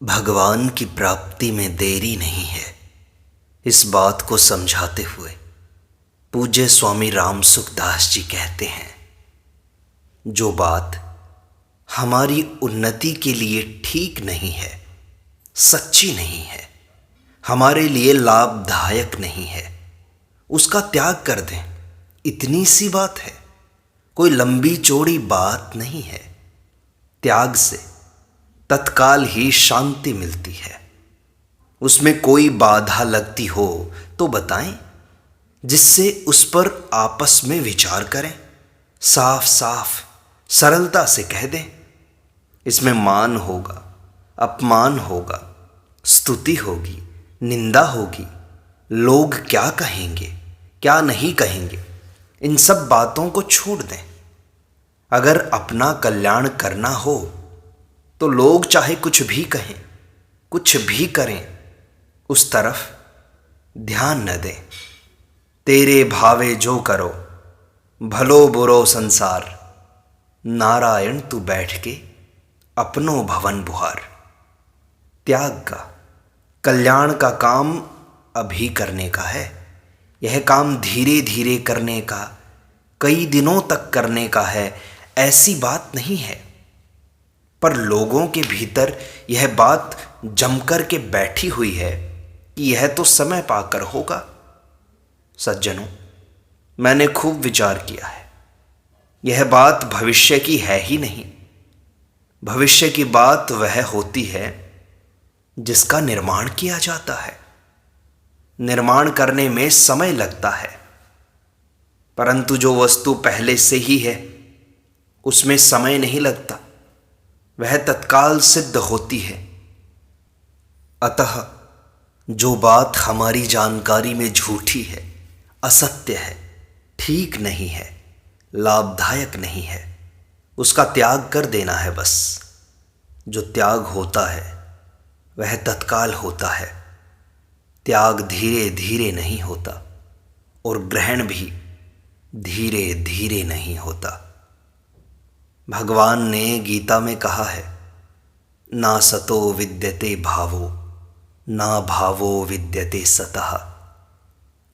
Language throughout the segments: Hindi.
भगवान की प्राप्ति में देरी नहीं है। इस बात को समझाते हुए पूज्य स्वामी राम सुखदास जी कहते हैं, जो बात हमारी उन्नति के लिए ठीक नहीं है, सच्ची नहीं है, हमारे लिए लाभदायक नहीं है, उसका त्याग कर दें। इतनी सी बात है, कोई लंबी चौड़ी बात नहीं है। त्याग से तत्काल ही शांति मिलती है। उसमें कोई बाधा लगती हो तो बताएं, जिससे उस पर आपस में विचार करें। साफ साफ सरलता से कह दें। इसमें मान होगा, अपमान होगा, स्तुति होगी, निंदा होगी, लोग क्या कहेंगे, क्या नहीं कहेंगे, इन सब बातों को छोड़ दें। अगर अपना कल्याण करना हो तो लोग चाहे कुछ भी कहें, कुछ भी करें, उस तरफ ध्यान न दें। तेरे भावे जो करो, भलो बुरो संसार, नारायण तू बैठ के अपनो भवन बुहार। त्याग का, कल्याण का काम अभी करने का है। यह काम धीरे धीरे करने का, कई दिनों तक करने का है, ऐसी बात नहीं है। पर लोगों के भीतर यह बात जमकर के बैठी हुई है कि यह तो समय पाकर होगा। सज्जनों, मैंने खूब विचार किया है। यह बात भविष्य की है ही नहीं। भविष्य की बात वह होती है जिसका निर्माण किया जाता है। निर्माण करने में समय लगता है, परंतु जो वस्तु पहले से ही है उसमें समय नहीं लगता, वह तत्काल सिद्ध होती है। अतः जो बात हमारी जानकारी में झूठी है, असत्य है, ठीक नहीं है, लाभदायक नहीं है, उसका त्याग कर देना है बस। जो त्याग होता है वह तत्काल होता है। त्याग धीरे धीरे नहीं होता और ग्रहण भी धीरे धीरे नहीं होता। भगवान ने गीता में कहा है, ना सतो विद्यते भावो, ना भावो विद्यते सतः।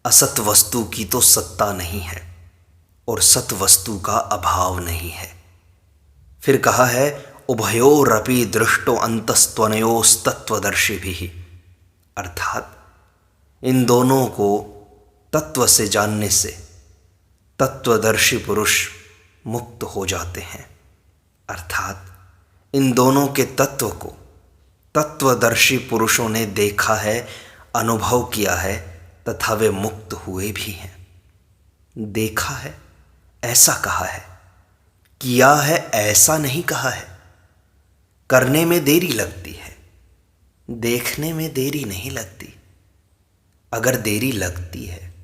असत वस्तु की तो सत्ता नहीं है और सत वस्तु का अभाव नहीं है। फिर कहा है, उभयोरपि दृष्टो अंतस्त्वनयोस्तत्वदर्शिभिः। अर्थात इन दोनों को तत्व से जानने से तत्वदर्शी पुरुष मुक्त हो जाते हैं। अर्थात इन दोनों के तत्व को तत्वदर्शी पुरुषों ने देखा है, अनुभव किया है, तथा वे मुक्त हुए भी हैं। देखा है ऐसा कहा है, किया है ऐसा नहीं कहा है। करने में देरी लगती है, देखने में देरी नहीं लगती। अगर देरी लगती है,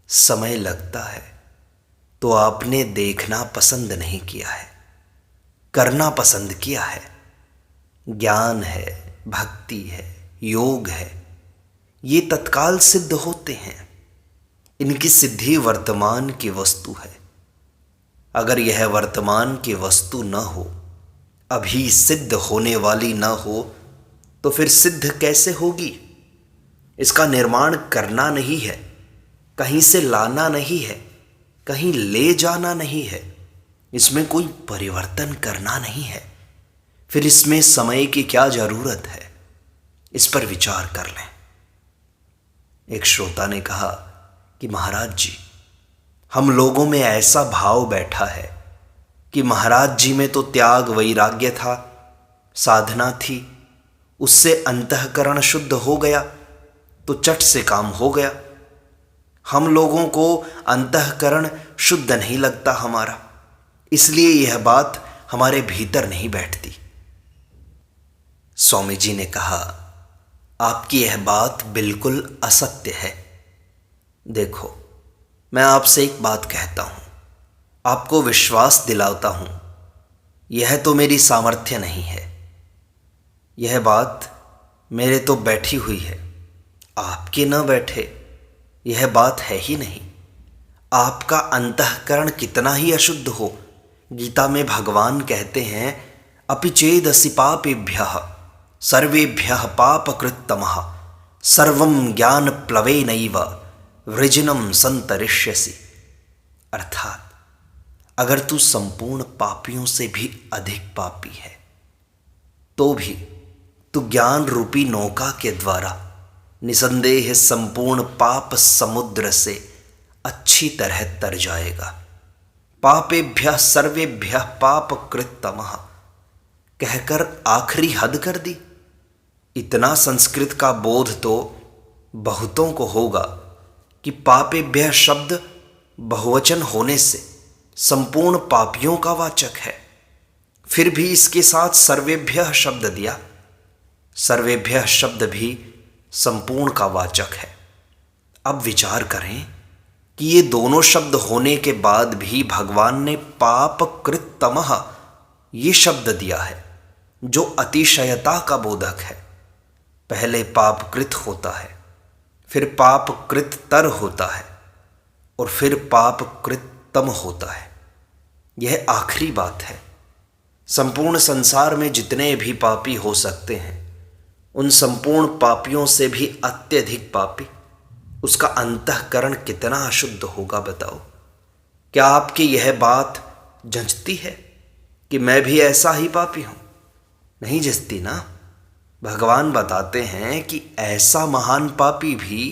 समय लगता है, तो आपने देखना पसंद नहीं किया है, करना पसंद किया है। ज्ञान है, भक्ति है, योग है, ये तत्काल सिद्ध होते हैं। इनकी सिद्धि वर्तमान की वस्तु है। अगर यह वर्तमान की वस्तु न हो, अभी सिद्ध होने वाली न हो, तो फिर सिद्ध कैसे होगी? इसका निर्माण करना नहीं है, कहीं से लाना नहीं है, कहीं ले जाना नहीं है, इसमें कोई परिवर्तन करना नहीं है। फिर इसमें समय की क्या जरूरत है? इस पर विचार कर लें। एक श्रोता ने कहा कि महाराज जी, हम लोगों में ऐसा भाव बैठा है कि महाराज जी में तो त्याग वैराग्य था, साधना थी, उससे अंतःकरण शुद्ध हो गया तो चट से काम हो गया। हम लोगों को अंतःकरण शुद्ध नहीं लगता हमारा, इसलिए यह बात हमारे भीतर नहीं बैठती। स्वामी जी ने कहा, आपकी यह बात बिल्कुल असत्य है। देखो, मैं आपसे एक बात कहता हूं, आपको विश्वास दिलाता हूं, यह तो मेरी सामर्थ्य नहीं है। यह बात मेरे तो बैठी हुई है, आपके न बैठे यह बात है ही नहीं। आपका अंतःकरण कितना ही अशुद्ध हो, गीता में भगवान कहते हैं, अपि चेदसि पापेभ्यः सर्वेभ्यः पापकृत्तमः सर्वं ज्ञान प्लवेनैव वृजिनं संतरिष्यसि। अर्थात अगर तू संपूर्ण पापियों से भी अधिक पापी है तो भी तू ज्ञान रूपी नौका के द्वारा निसंदेह संपूर्ण पाप समुद्र से अच्छी तरह तर जाएगा। पापेभ्यः सर्वेभ्यः पापकृत्तमः कहकर आखिरी हद कर दी। इतना संस्कृत का बोध तो बहुतों को होगा कि पापेभ्यः शब्द बहुवचन होने से संपूर्ण पापियों का वाचक है, फिर भी इसके साथ सर्वेभ्यः शब्द दिया। सर्वेभ्यः शब्द भी संपूर्ण का वाचक है। अब विचार करें कि ये दोनों शब्द होने के बाद भी भगवान ने पापकृत्तमः ये शब्द दिया है जो अतिशयता का बोधक है। पहले पापकृत होता है, फिर पापकृत्तर होता है और फिर पापकृत्तम होता है। यह आखिरी बात है। संपूर्ण संसार में जितने भी पापी हो सकते हैं उन संपूर्ण पापियों से भी अत्यधिक पापी उसका अंतःकरण कितना अशुद्ध होगा बताओ। क्या आपकी यह बात जंचती है कि मैं भी ऐसा ही पापी हूं? नहीं जंचती ना। भगवान बताते हैं कि ऐसा महान पापी भी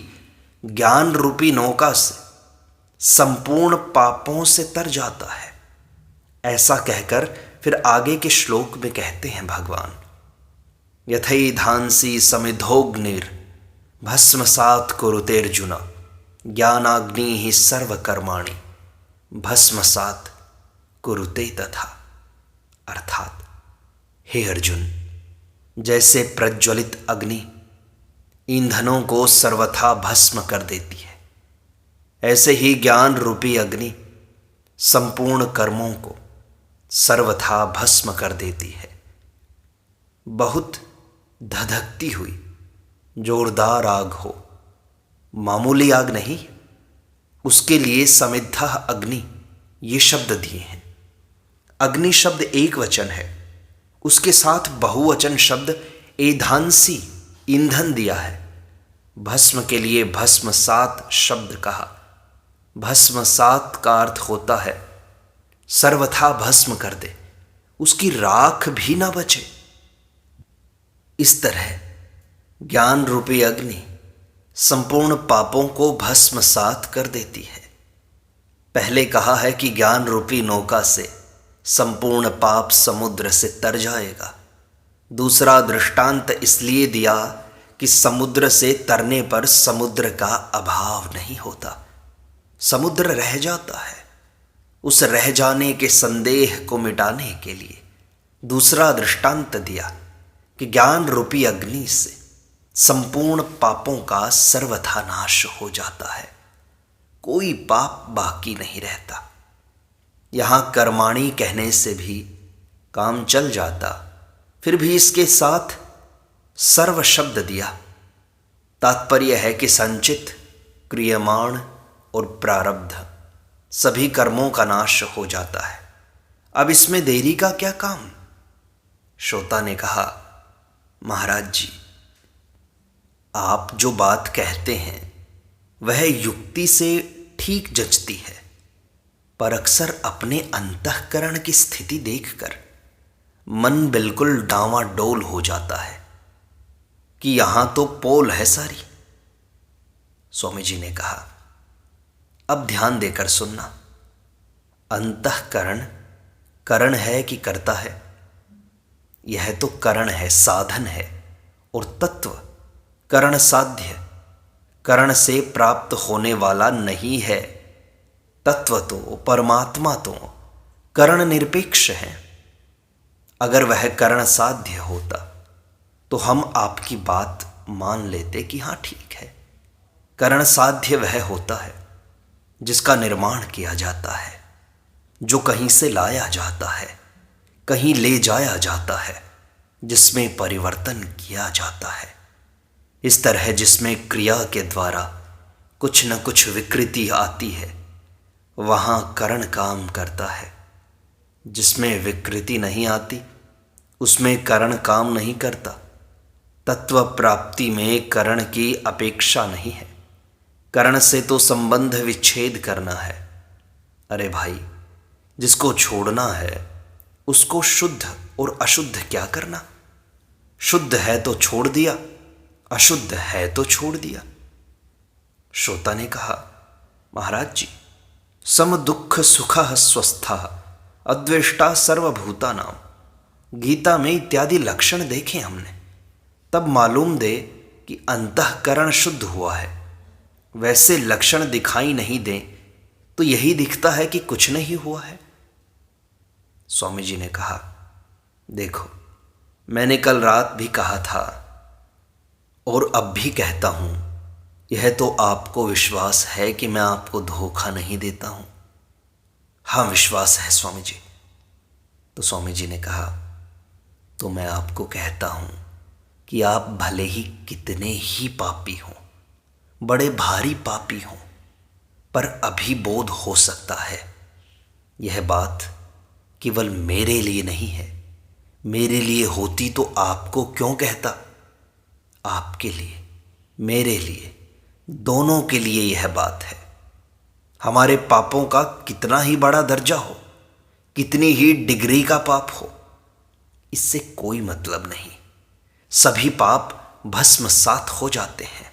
ज्ञान रूपी नौका से संपूर्ण पापों से तर जाता है। ऐसा कहकर फिर आगे के श्लोक में कहते हैं भगवान, यथैधांसि समिधोग्निर भस्मसात् कुरुतेर्जुन ज्ञानाग्निः सर्वकर्माणि भस्मसात् कुरुते तथा। अर्थात हे अर्जुन, जैसे प्रज्वलित अग्नि ईंधनों को सर्वथा भस्म कर देती है, ऐसे ही ज्ञान रूपी अग्नि संपूर्ण कर्मों को सर्वथा भस्म कर देती है। बहुत धधकती हुई जोरदार आग हो, मामूली आग नहीं, उसके लिए समिद्धा अग्नि ये शब्द दिए हैं। अग्नि शब्द एक वचन है, उसके साथ बहुवचन शब्द एधांसी ईंधन दिया है। भस्म के लिए भस्मसात शब्द कहा। भस्मसात का अर्थ होता है सर्वथा भस्म कर दे, उसकी राख भी ना बचे। इस तरह ज्ञान रूपी अग्नि संपूर्ण पापों को भस्मसात कर देती है। पहले कहा है कि ज्ञान रूपी नौका से संपूर्ण पाप समुद्र से तर जाएगा। दूसरा दृष्टांत इसलिए दिया कि समुद्र से तरने पर समुद्र का अभाव नहीं होता, समुद्र रह जाता है। उस रह जाने के संदेह को मिटाने के लिए दूसरा दृष्टांत दिया कि ज्ञान रूपी अग्नि से संपूर्ण पापों का सर्वथा नाश हो जाता है, कोई पाप बाकी नहीं रहता। यहां कर्माणि कहने से भी काम चल जाता, फिर भी इसके साथ सर्व शब्द दिया। तात्पर्य है कि संचित, क्रियमाण और प्रारब्ध सभी कर्मों का नाश हो जाता है। अब इसमें देरी का क्या काम? श्रोता ने कहा, महाराज जी, आप जो बात कहते हैं वह युक्ति से ठीक जचती है, पर अक्सर अपने अंतःकरण की स्थिति देखकर मन बिल्कुल डांवाडोल हो जाता है कि यहां तो पोल है सारी। स्वामी जी ने कहा, अब ध्यान देकर सुनना। अंतःकरण करण है कि करता है? यह तो करण है, साधन है, और तत्व करण साध्य, करण से प्राप्त होने वाला नहीं है। तत्व तो, परमात्मा तो करण निरपेक्ष है। अगर वह करण साध्य होता तो हम आपकी बात मान लेते कि हाँ ठीक है। करण साध्य वह होता है जिसका निर्माण किया जाता है, जो कहीं से लाया जाता है, कहीं ले जाया जाता है, जिसमें परिवर्तन किया जाता है। इस तरह जिसमें क्रिया के द्वारा कुछ न कुछ विकृति आती है, वहाँ करण काम करता है। जिसमें विकृति नहीं आती उसमें करण काम नहीं करता। तत्व प्राप्ति में करण की अपेक्षा नहीं है। करण से तो संबंध विच्छेद करना है। अरे भाई, जिसको छोड़ना है उसको शुद्ध और अशुद्ध क्या करना। शुद्ध है तो छोड़ दिया, अशुद्ध है तो छोड़ दिया। श्रोता ने कहा, महाराज जी, सम दुख सुखः स्वस्थः अद्वेष्टा सर्वभूतानाम, गीता में इत्यादि लक्षण देखे हमने, तब मालूम दे कि अंतःकरण शुद्ध हुआ है। वैसे लक्षण दिखाई नहीं दें तो यही दिखता है कि कुछ नहीं हुआ है। स्वामी जी ने कहा, देखो, मैंने कल रात भी कहा था और अब भी कहता हूं, यह तो आपको विश्वास है कि मैं आपको धोखा नहीं देता हूं। हाँ, विश्वास है स्वामी जी। तो स्वामी जी ने कहा, तो मैं आपको कहता हूं कि आप भले ही कितने ही पापी हों, बड़े भारी पापी हों, पर अभी बोध हो सकता है। यह बात केवल मेरे लिए नहीं है। मेरे लिए होती तो आपको क्यों कहता। आपके लिए, मेरे लिए, दोनों के लिए यह बात है। हमारे पापों का कितना ही बड़ा दर्जा हो, कितनी ही डिग्री का पाप हो, इससे कोई मतलब नहीं। सभी पाप भस्मसात हो जाते हैं।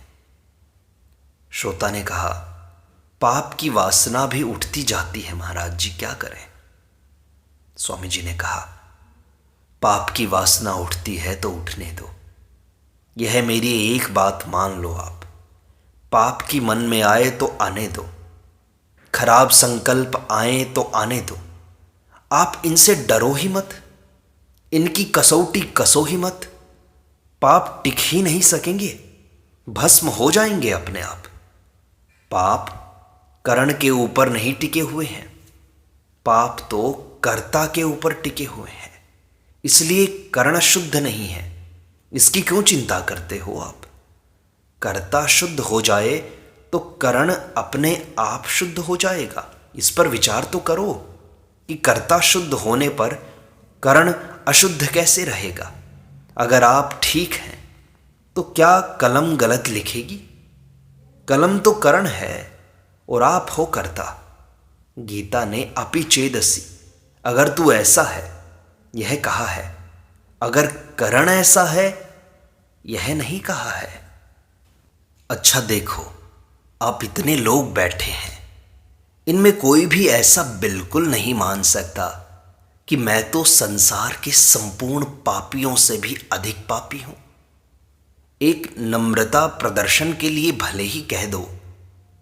श्रोता ने कहा, पाप की वासना भी उठती जाती है महाराज जी, क्या करें। स्वामी जी ने कहा, पाप की वासना उठती है तो उठने दो। यह मेरी एक बात मान लो आप, पाप की मन में आए तो आने दो, खराब संकल्प आए तो आने दो। आप इनसे डरो ही मत, इनकी कसौटी कसो ही मत। पाप टिक ही नहीं सकेंगे, भस्म हो जाएंगे अपने आप। पाप करण के ऊपर नहीं टिके हुए हैं, पाप तो कर्ता के ऊपर टिके हुए हैं। इसलिए करण शुद्ध नहीं है, इसकी क्यों चिंता करते हो आप। कर्ता शुद्ध हो जाए तो करण अपने आप शुद्ध हो जाएगा। इस पर विचार तो करो कि कर्ता शुद्ध होने पर करण अशुद्ध कैसे रहेगा। अगर आप ठीक हैं तो क्या कलम गलत लिखेगी। कलम तो करण है और आप हो कर्ता। गीता ने अपि चेदसि, अगर तू ऐसा है, यह कहा है। अगर करण ऐसा है, यह नहीं कहा है। अच्छा देखो, आप इतने लोग बैठे हैं, इनमें कोई भी ऐसा बिल्कुल नहीं मान सकता कि मैं तो संसार के संपूर्ण पापियों से भी अधिक पापी हूं। एक नम्रता प्रदर्शन के लिए भले ही कह दो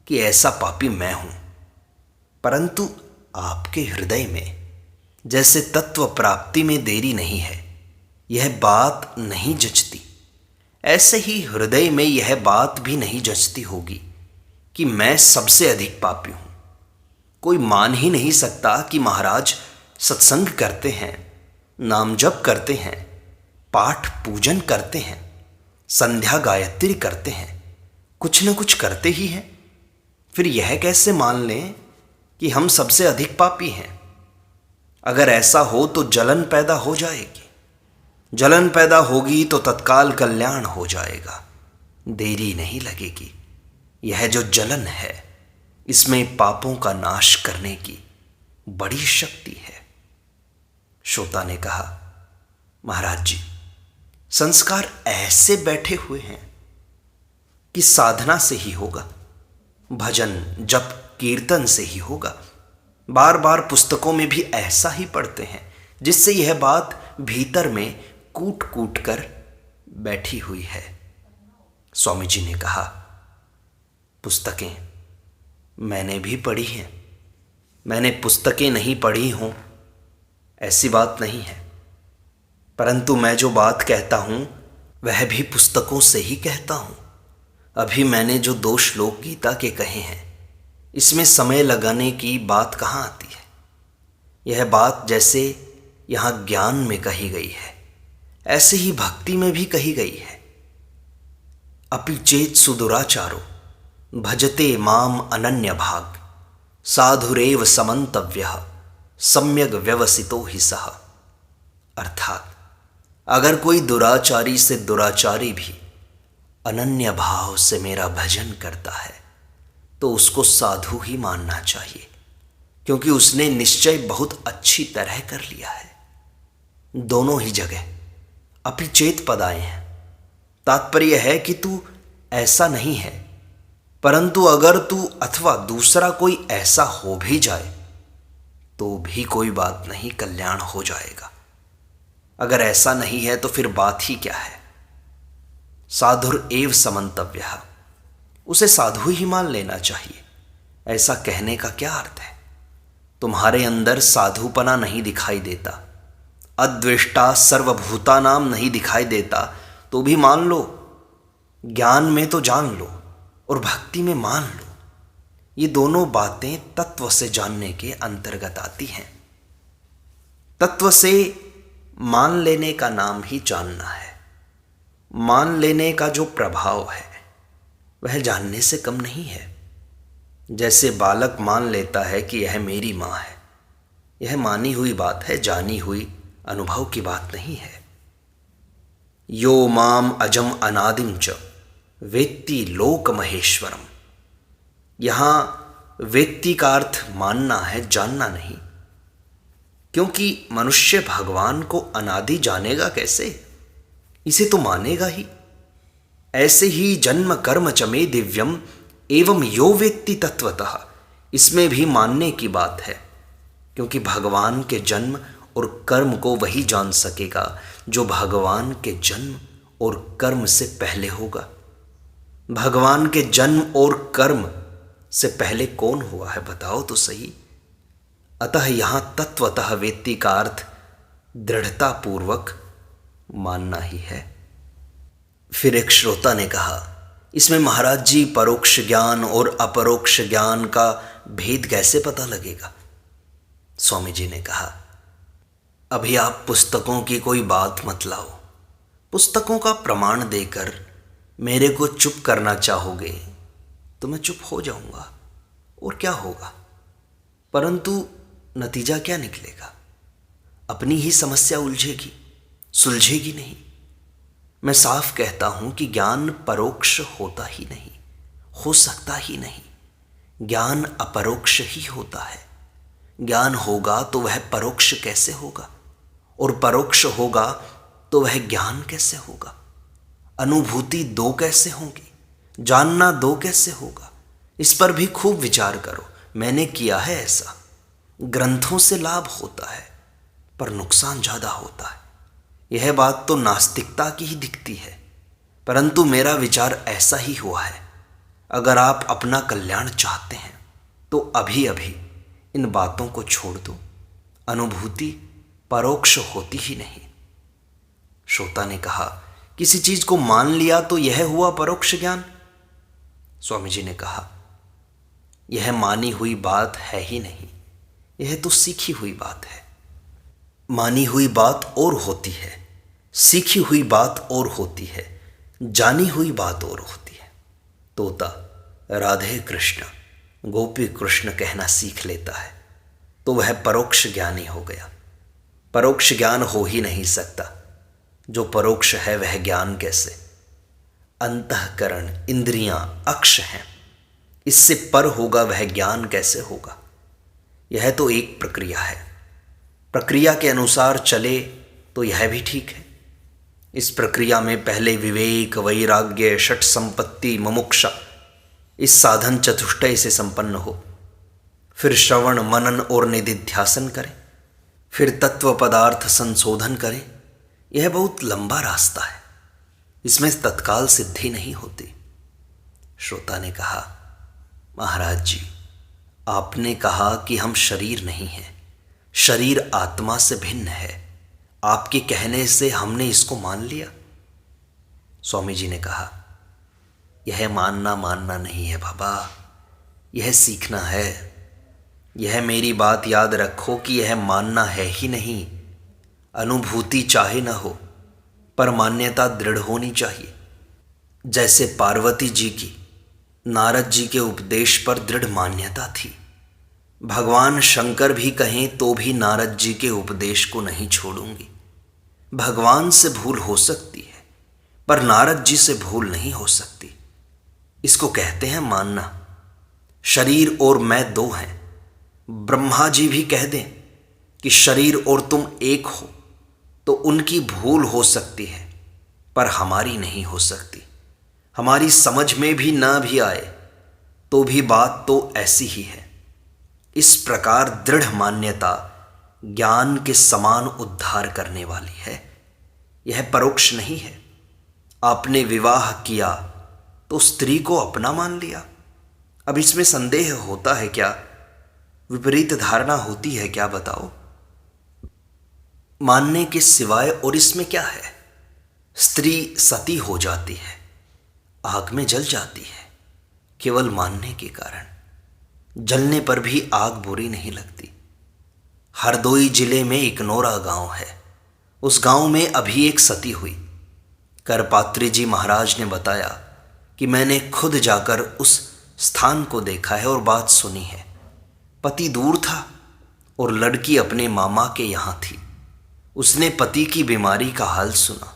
कि ऐसा पापी मैं हूं, परंतु आपके हृदय में जैसे तत्व प्राप्ति में देरी नहीं है, यह बात नहीं जचती। ऐसे ही हृदय में यह बात भी नहीं जचती होगी कि मैं सबसे अधिक पापी हूं। कोई मान ही नहीं सकता कि महाराज सत्संग करते हैं, नाम जप करते हैं, पाठ पूजन करते हैं, संध्या गायत्री करते हैं, कुछ न कुछ करते ही हैं। फिर यह कैसे मान लें कि हम सबसे अधिक पापी हैं। अगर ऐसा हो तो जलन पैदा हो जाएगी। जलन पैदा होगी तो तत्काल कल्याण हो जाएगा, देरी नहीं लगेगी। यह जो जलन है, इसमें पापों का नाश करने की बड़ी शक्ति है। श्रोता ने कहा, महाराज जी, संस्कार ऐसे बैठे हुए हैं कि साधना से ही होगा, भजन जप कीर्तन से ही होगा। बार बार पुस्तकों में भी ऐसा ही पढ़ते हैं, जिससे यह बात भीतर में कूट कूट कर बैठी हुई है। स्वामी जी ने कहा, पुस्तकें मैंने भी पढ़ी हैं, मैंने पुस्तकें नहीं पढ़ी हों ऐसी बात नहीं है, परंतु मैं जो बात कहता हूं वह भी पुस्तकों से ही कहता हूं। अभी मैंने जो 2 श्लोक गीता के कहे हैं, इसमें समय लगाने की बात कहाँ आती है। यह बात जैसे यहाँ ज्ञान में कही गई है, ऐसे ही भक्ति में भी कही गई है। अपि चेत सुदुराचारो भजते माम अनन्य भाग, साधुरेव समन्तव्यः सम्यग व्यवसितो हि सः। अर्थात अगर कोई दुराचारी से दुराचारी भी अनन्य भाव से मेरा भजन करता है तो उसको साधु ही मानना चाहिए, क्योंकि उसने निश्चय बहुत अच्छी तरह कर लिया है। दोनों ही जगह अपिचेत पद आए हैं। तात्पर्य है कि तू ऐसा नहीं है, परंतु अगर तू अथवा दूसरा कोई ऐसा हो भी जाए तो भी कोई बात नहीं, कल्याण हो जाएगा। अगर ऐसा नहीं है तो फिर बात ही क्या है। साधुर एव समन्तव्यः, उसे साधु ही मान लेना चाहिए। ऐसा कहने का क्या अर्थ है? तुम्हारे अंदर साधुपना नहीं दिखाई देता, अद्वेष्टा सर्वभूतानाम नहीं दिखाई देता, तो भी मान लो। ज्ञान में तो जान लो और भक्ति में मान लो। ये दोनों बातें तत्व से जानने के अंतर्गत आती हैं। तत्व से मान लेने का नाम ही जानना है। मान लेने का जो प्रभाव है वह जानने से कम नहीं है। जैसे बालक मान लेता है कि यह मेरी माँ है, यह मानी हुई बात है, जानी हुई अनुभव की बात नहीं है। यो माम अजम अनादिम च वेत्ति लोक महेश्वरम। यहाँ वेत्ति का अर्थ मानना है, जानना नहीं, क्योंकि मनुष्य भगवान को अनादि जानेगा कैसे? इसे तो मानेगा ही। ऐसे ही जन्म कर्म च मे दिव्यम एवं यो वेत्ति तत्वतः, इसमें भी मानने की बात है, क्योंकि भगवान के जन्म और कर्म को वही जान सकेगा जो भगवान के जन्म और कर्म से पहले होगा। भगवान के जन्म और कर्म से पहले कौन हुआ है बताओ तो सही। अतः यहां तत्वतः वेत्ति का अर्थ दृढ़ता पूर्वक मानना ही है। फिर एक श्रोता ने कहा, इसमें महाराज जी परोक्ष ज्ञान और अपरोक्ष ज्ञान का भेद कैसे पता लगेगा? स्वामी जी ने कहा, अभी आप पुस्तकों की कोई बात मत लाओ। पुस्तकों का प्रमाण देकर मेरे को चुप करना चाहोगे तो मैं चुप हो जाऊंगा, और क्या होगा? परंतु नतीजा क्या निकलेगा? अपनी ही समस्या उलझेगी, सुलझेगी नहीं। मैं साफ कहता हूं कि ज्ञान परोक्ष होता ही नहीं, हो सकता ही नहीं। ज्ञान अपरोक्ष ही होता है। ज्ञान होगा तो वह परोक्ष कैसे होगा, और परोक्ष होगा तो वह ज्ञान कैसे होगा? अनुभूति दो कैसे होंगी? जानना दो कैसे होगा? इस पर भी खूब विचार करो। मैंने किया है ऐसा। ग्रंथों से लाभ होता है पर नुकसान ज्यादा होता है। यह बात तो नास्तिकता की ही दिखती है, परंतु मेरा विचार ऐसा ही हुआ है। अगर आप अपना कल्याण चाहते हैं तो अभी अभी इन बातों को छोड़ दो। अनुभूति परोक्ष होती ही नहीं। श्रोता ने कहा, किसी चीज को मान लिया तो यह हुआ परोक्ष ज्ञान? स्वामी जी ने कहा, यह मानी हुई बात है ही नहीं, यह तो सीखी हुई बात है। मानी हुई बात और होती है, सीखी हुई बात और होती है, जानी हुई बात और होती है। तोता राधे कृष्ण, गोपी कृष्ण कहना सीख लेता है तो वह परोक्ष ज्ञानी हो गया। परोक्ष ज्ञान हो ही नहीं सकता। जो परोक्ष है वह ज्ञान कैसे? अंतःकरण इंद्रियां अक्ष हैं, इससे पर होगा वह ज्ञान कैसे होगा? यह तो एक प्रक्रिया है। प्रक्रिया के अनुसार चले तो यह भी ठीक है। इस प्रक्रिया में पहले विवेक, वैराग्य, षट संपत्ति, मुमुक्षा, इस साधन चतुष्टय से संपन्न हो, फिर श्रवण, मनन और निधिध्यासन करें, फिर तत्व पदार्थ संशोधन करें। यह बहुत लंबा रास्ता है, इसमें तत्काल सिद्धि नहीं होती। श्रोता ने कहा, महाराज जी, आपने कहा कि हम शरीर नहीं हैं, शरीर आत्मा से भिन्न है। आपके कहने से हमने इसको मान लिया। स्वामी जी ने कहा, यह मानना नहीं है बाबा, यह सीखना है। यह मेरी बात याद रखो कि यह मानना है ही नहीं। अनुभूति चाहे न हो पर मान्यता दृढ़ होनी चाहिए। जैसे पार्वती जी की नारद जी के उपदेश पर दृढ़ मान्यता थी, भगवान शंकर भी कहें तो भी नारद जी के उपदेश को नहीं छोड़ूंगी। भगवान से भूल हो सकती है, पर नारद जी से भूल नहीं हो सकती। इसको कहते हैं मानना। शरीर और मैं दो हैं। ब्रह्मा जी भी कह दें कि शरीर और तुम एक हो तो उनकी भूल हो सकती है, पर हमारी नहीं हो सकती। हमारी समझ में भी ना भी आए तो भी बात तो ऐसी ही है। इस प्रकार दृढ़ मान्यता ज्ञान के समान उद्धार करने वाली है। यह परोक्ष नहीं है। आपने विवाह किया तो स्त्री को अपना मान लिया। अब इसमें संदेह होता है क्या? विपरीत धारणा होती है क्या? बताओ। मानने के सिवाय और इसमें क्या है? स्त्री सती हो जाती है, आग में जल जाती है, केवल मानने के कारण। जलने पर भी आग बुरी नहीं लगती। हरदोई जिले में इकनौरा गांव है। उस गांव में अभी एक सती हुई। करपात्री जी महाराज ने बताया कि मैंने खुद जाकर उस स्थान को देखा है और बात सुनी है। पति दूर था और लड़की अपने मामा के यहाँ थी। उसने पति की बीमारी का हाल सुना।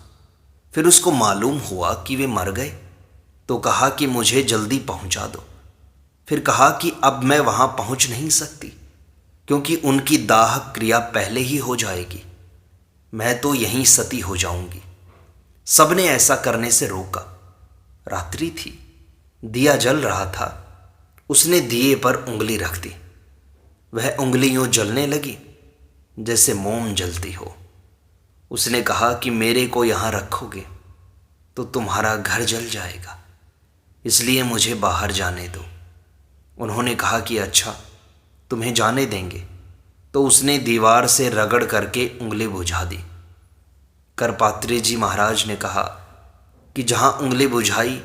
फिर उसको मालूम हुआ कि वे मर गए, तो कहा कि मुझे जल्दी पहुंचा दो। फिर कहा कि अब मैं वहां पहुंच नहीं सकती, क्योंकि उनकी दाह क्रिया पहले ही हो जाएगी। मैं तो यहीं सती हो जाऊंगी। सबने ऐसा करने से रोका। रात्रि थी, दिया जल रहा था। उसने दिए पर उंगली रख दी। वह उंगली यूं जलने लगी जैसे मोम जलती हो। उसने कहा कि मेरे को यहाँ रखोगे तो तुम्हारा घर जल जाएगा, इसलिए मुझे बाहर जाने दो। उन्होंने कहा कि अच्छा, तुम्हें जाने देंगे। तो उसने दीवार से रगड़ करके उंगली बुझा दी। करपात्री जी महाराज ने कहा कि जहाँ उंगली बुझाई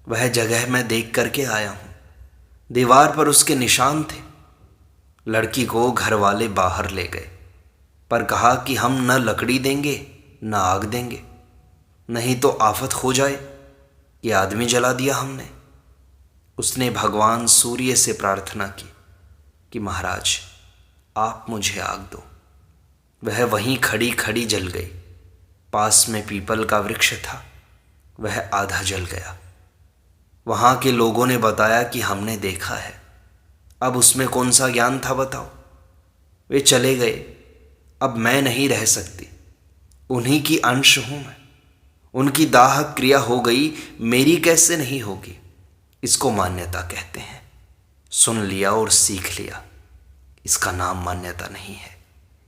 वह जगह मैं देख करके आया हूँ। दीवार पर उसके निशान थे। लड़की को घर वाले बाहर ले गए, पर कहा कि हम न लकड़ी देंगे न आग देंगे, नहीं तो आफत हो जाए कि आदमी जला दिया हमने। उसने भगवान सूर्य से प्रार्थना की कि महाराज आप मुझे आग दो। वह वहीं खड़ी खड़ी जल गई। पास में पीपल का वृक्ष था, वह आधा जल गया। वहाँ के लोगों ने बताया कि हमने देखा है। अब उसमें कौन सा ज्ञान था बताओ। वे चले गए। अब मैं नहीं रह सकती। उन्हीं की अंश हूँ मैं। उनकी दाह क्रिया हो गई, मेरी कैसे नहीं होगी? इसको मान्यता कहते हैं। सुन लिया और सीख लिया, इसका नाम मान्यता नहीं है,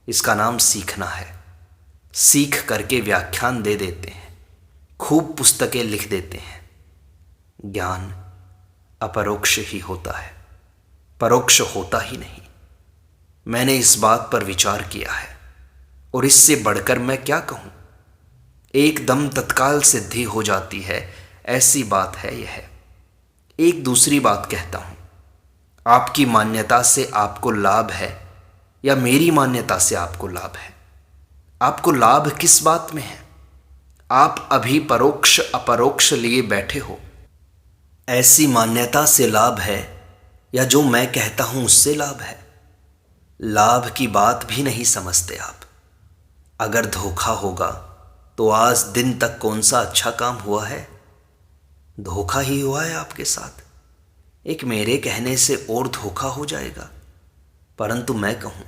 इसका नाम सीखना है। सीख करके व्याख्यान दे देते हैं, खूब पुस्तकें लिख देते हैं। ज्ञान अपरोक्ष ही होता है, परोक्ष होता ही नहीं। मैंने इस बात पर विचार किया है और इससे बढ़कर मैं क्या कहूँ। एकदम तत्काल सिद्धि हो जाती है, ऐसी बात है यह। एक दूसरी बात कहता हूँ, आपकी मान्यता से आपको लाभ है या मेरी मान्यता से आपको लाभ है? आपको लाभ किस बात में है? आप अभी परोक्ष अपरोक्ष लिए बैठे हो। ऐसी मान्यता से लाभ है या जो मैं कहता हूं उससे लाभ है? लाभ की बात भी नहीं समझते आप। अगर धोखा होगा तो आज दिन तक कौन सा अच्छा काम हुआ है? धोखा ही हुआ है आपके साथ। एक मेरे कहने से और धोखा हो जाएगा, परंतु मैं कहूं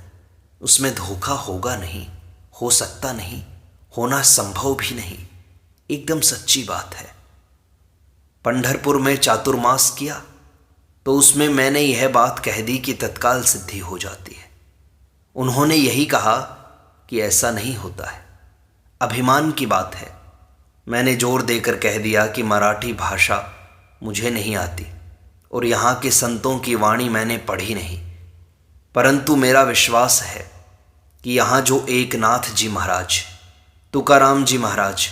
उसमें धोखा होगा नहीं, हो सकता नहीं, होना संभव भी नहीं। एकदम सच्ची बात है। पंढरपुर में चातुर्मास किया तो उसमें मैंने यह बात कह दी कि तत्काल सिद्धि हो जाती है। उन्होंने यही कहा कि ऐसा नहीं होता है, अभिमान की बात है। मैंने जोर देकर कह दिया कि मराठी भाषा मुझे नहीं आती और यहाँ के संतों की वाणी मैंने पढ़ी नहीं, परंतु मेरा विश्वास है कि यहाँ जो एकनाथ जी महाराज, तुकाराम जी महाराज,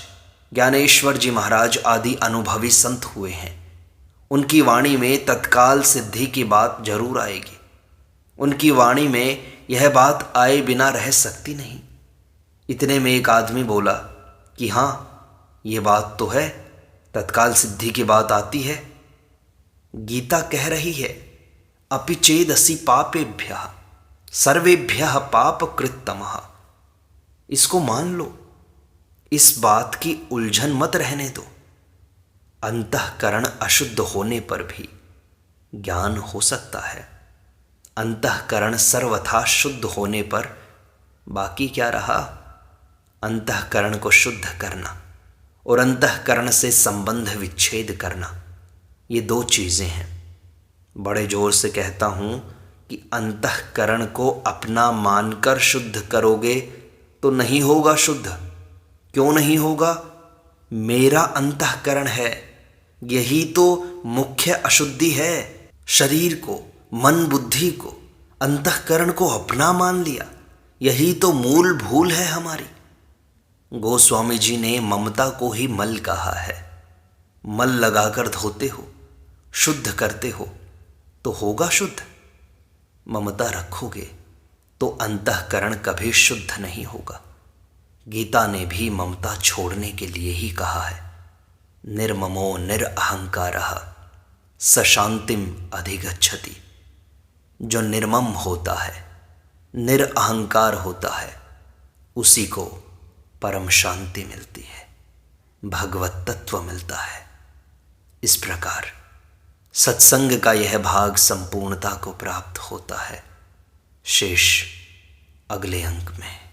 ज्ञानेश्वर जी महाराज आदि अनुभवी संत हुए हैं, उनकी वाणी में तत्काल सिद्धि की बात जरूर आएगी। उनकी वाणी में यह बात आए बिना रह सकती नहीं। इतने में एक आदमी बोला कि हाँ, ये बात तो है, तत्काल सिद्धि की बात आती है। गीता कह रही है, अपि चेदसि पापेभ्यः सर्वेभ्यः पापकृत्तमः। इसको मान लो, इस बात की उलझन मत रहने दो। अंतःकरण अशुद्ध होने पर भी ज्ञान हो सकता है। अंतःकरण सर्वथा शुद्ध होने पर बाकी क्या रहा? अंतःकरण को शुद्ध करना और अंतःकरण से संबंध विच्छेद करना, ये दो चीज़ें हैं। बड़े जोर से कहता हूँ कि अंतःकरण को अपना मानकर शुद्ध करोगे तो नहीं होगा शुद्ध। क्यों नहीं होगा? मेरा अंतःकरण है, यही तो मुख्य अशुद्धि है। शरीर को, मन बुद्धि को, अंतःकरण को अपना मान लिया, यही तो मूल भूल है हमारी। गोस्वामी जी ने ममता को ही मल कहा है। मल लगाकर धोते हो, शुद्ध करते हो तो होगा शुद्ध। ममता रखोगे तो अंतःकरण कभी शुद्ध नहीं होगा। गीता ने भी ममता छोड़ने के लिए ही कहा है, निर्ममो निरअहंकारः स शांतिम अधिगच्छति। जो निर्मम होता है, निरअहंकार होता है, उसी को परम शांति मिलती है, भगवत तत्व मिलता है। इस प्रकार सत्संग का यह भाग संपूर्णता को प्राप्त होता है। शेष अगले अंक में।